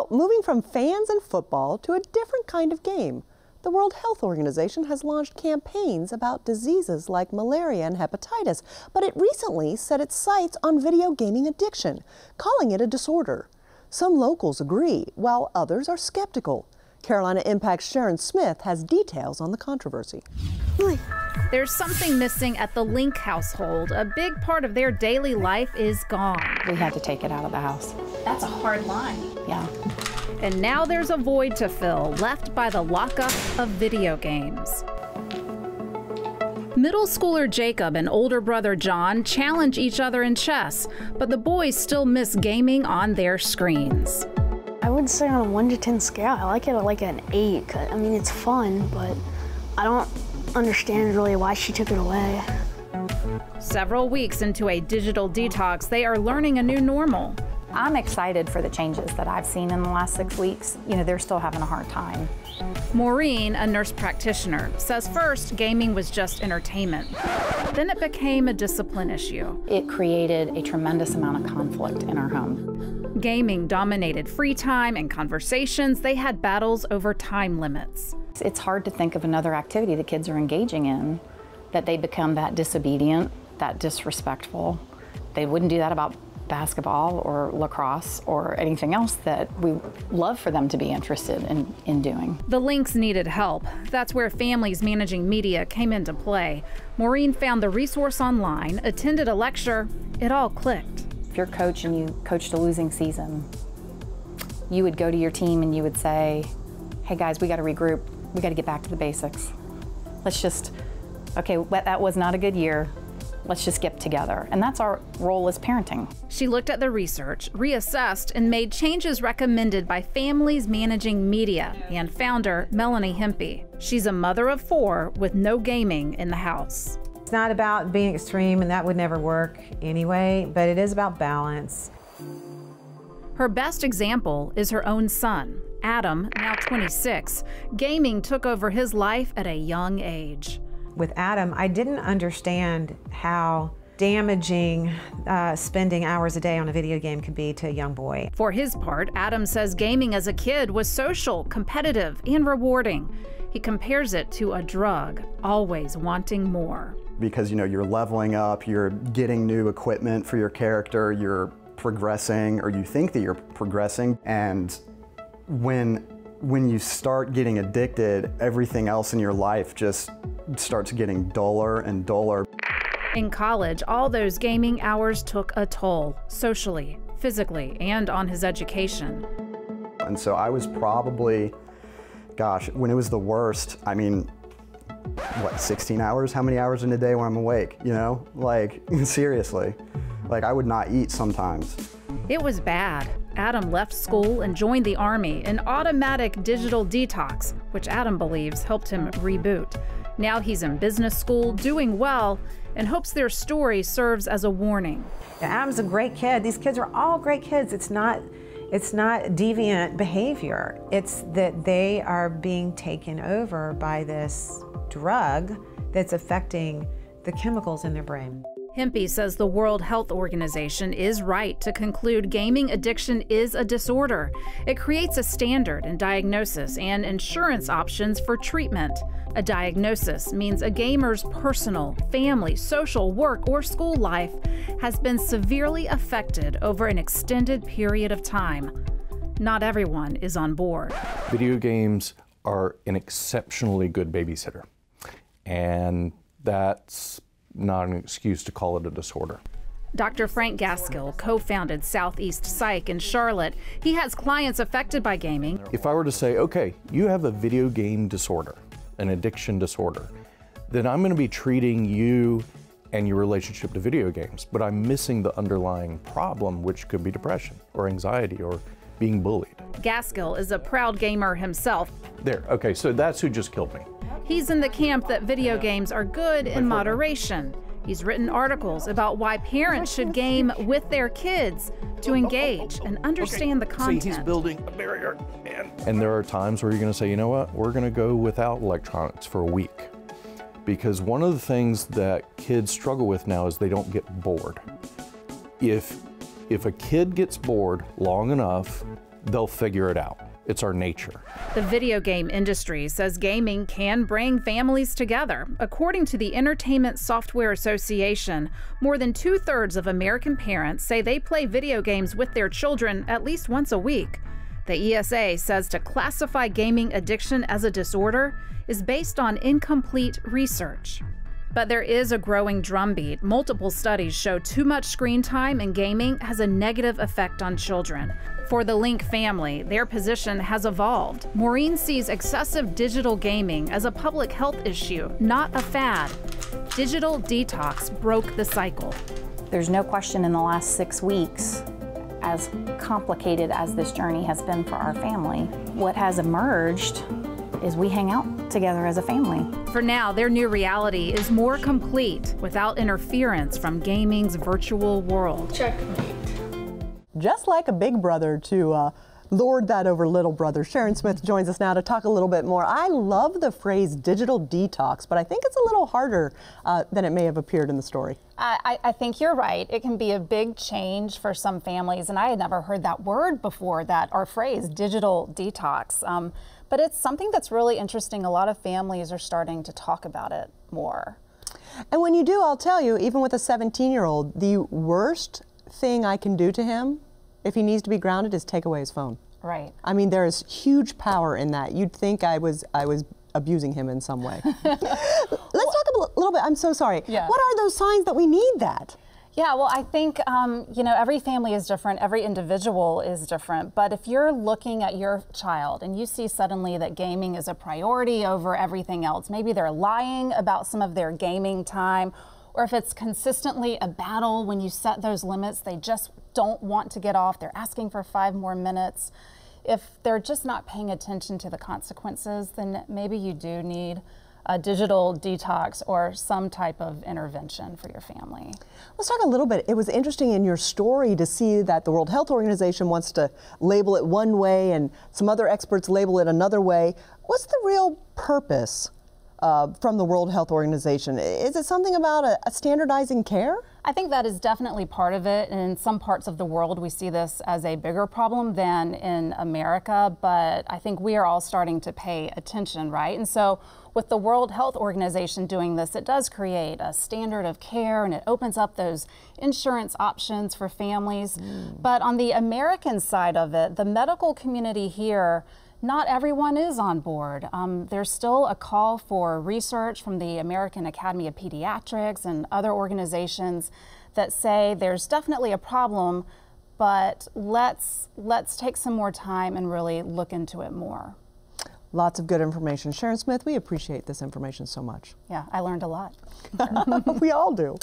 Moving from fans and football to a different kind of game, the World Health Organization has launched campaigns about diseases like malaria and hepatitis, but it recently set its sights on video gaming addiction, calling it a disorder. Some locals agree, while others are skeptical. Carolina Impact's Sharon Smith has details on the controversy. There's something missing at the Link household. A big part of their daily life is gone. We had to take it out of the house. That's a hard line. Yeah. And now there's a void to fill, left by the lockup of video games. Middle schooler Jacob and older brother John challenge each other in chess, but the boys still miss gaming on their screens. I would say on a 1 to 10 scale, I like it at like an 8. I mean, it's fun, but I don't understand really why she took it away. Several weeks into a digital detox, they are learning a new normal. I'm excited for the changes that I've seen in the last 6 weeks. You know, they're still having a hard time. Maureen, a nurse practitioner, says first gaming was just entertainment. Then it became a discipline issue. It created a tremendous amount of conflict in our home. Gaming dominated free time and conversations. They had battles over time limits. It's hard to think of another activity the kids are engaging in that they become that disobedient, that disrespectful. They wouldn't do that about basketball or lacrosse or anything else that we love for them to be interested in doing. The Lynx needed help. That's where families managing media came into play. Maureen found the resource online, attended a lecture. It all clicked. If you're a coach and you coached a losing season, you would go to your team and you would say, hey guys, we got to regroup. We got to get back to the basics. Let's just, okay, that was not a good year. Let's just get together. And that's our role as parenting. She looked at the research, reassessed, and made changes recommended by families managing media and founder Melanie Hempy. She's a mother of 4 with no gaming in the house. It's not about being extreme, and that would never work anyway, but it is about balance. Her best example is her own son, Adam, now 26. Gaming took over his life at a young age. With Adam, I didn't understand how damaging spending hours a day on a video game could be to a young boy. For his part, Adam says gaming as a kid was social, competitive, and rewarding. He compares it to a drug, always wanting more. Because, you know, you're leveling up, you're getting new equipment for your character, you're progressing, or you think that you're progressing, and when you start getting addicted, everything else in your life just starts getting duller and duller. In college, all those gaming hours took a toll, socially, physically, and on his education. And so I was probably, gosh, when it was the worst, I mean, what, 16 hours? How many hours in a day when I'm awake, you know? Like, seriously. Like, I would not eat sometimes. It was bad. Adam left school and joined the Army, an automatic digital detox, which Adam believes helped him reboot. Now he's in business school, doing well, and hopes their story serves as a warning. Adam's a great kid. These kids are all great kids. It's not deviant behavior. It's that they are being taken over by this drug that's affecting the chemicals in their brain. Hempy says the World Health Organization is right to conclude gaming addiction is a disorder. It creates a standard in diagnosis and insurance options for treatment. A diagnosis means a gamer's personal, family, social, work, or school life has been severely affected over an extended period of time. Not everyone is on board. Video games are an exceptionally good babysitter, and that's not an excuse to call it a disorder. Dr. Frank Gaskill co-founded Southeast Psych in Charlotte. He has clients affected by gaming. If I were to say, okay, you have a video game disorder, an addiction disorder, then I'm going to be treating you and your relationship to video games, but I'm missing the underlying problem, which could be depression or anxiety or being bullied. Gaskill is a proud gamer himself. There, okay, so that's who just killed me. He's in the camp that video games are good in moderation. He's written articles about why parents should game with their kids to engage and understand the content. See, he's building a barrier, man. And there are times where you're going to say, you know what, we're going to go without electronics for a week. Because one of the things that kids struggle with now is they don't get bored. If a kid gets bored long enough, they'll figure it out. It's our nature. The video game industry says gaming can bring families together. According to the Entertainment Software Association, more than 2/3 of American parents say they play video games with their children at least once a week. The ESA says to classify gaming addiction as a disorder is based on incomplete research. But there is a growing drumbeat. Multiple studies show too much screen time in gaming has a negative effect on children. For the Link family, their position has evolved. Maureen sees excessive digital gaming as a public health issue, not a fad. Digital detox broke the cycle. There's no question in the last 6 weeks, as complicated as this journey has been for our family, what has emerged is we hang out together as a family. For now, their new reality is more complete without interference from gaming's virtual world. Checkmate. Just like a big brother to lord that over little brother, Sharon Smith joins us now to talk a little bit more. I love the phrase digital detox, but I think it's a little harder than it may have appeared in the story. I think you're right. It can be a big change for some families, and I had never heard that word before, or phrase, digital detox. But it's something that's really interesting. A lot of families are starting to talk about it more. And when you do, I'll tell you, even with a 17-year-old, the worst thing I can do to him, if he needs to be grounded, is take away his phone. Right. I mean, there is huge power in that. You'd think I was abusing him in some way. Let's talk a little bit. I'm so sorry. Yeah. What are those signs that we need that? Yeah, well, I think, every family is different, every individual is different, but if you're looking at your child and you see suddenly that gaming is a priority over everything else, maybe they're lying about some of their gaming time, or if it's consistently a battle when you set those limits, they just don't want to get off, they're asking for 5 more minutes. If they're just not paying attention to the consequences, then maybe you do need a digital detox or some type of intervention for your family. Let's talk a little bit. It was interesting in your story to see that the World Health Organization wants to label it one way and some other experts label it another way. What's the real purpose from the World Health Organization? Is it something about a standardizing care? I think that is definitely part of it. And in some parts of the world, we see this as a bigger problem than in America, but I think we are all starting to pay attention, right? And so with the World Health Organization doing this, it does create a standard of care and it opens up those insurance options for families. But on the American side of it, the medical community here, not everyone is on board. There's still a call for research from the American Academy of Pediatrics and other organizations that say there's definitely a problem, but let's take some more time and really look into it more. Lots of good information. Sharon Smith, we appreciate this information so much. Yeah, I learned a lot. We all do.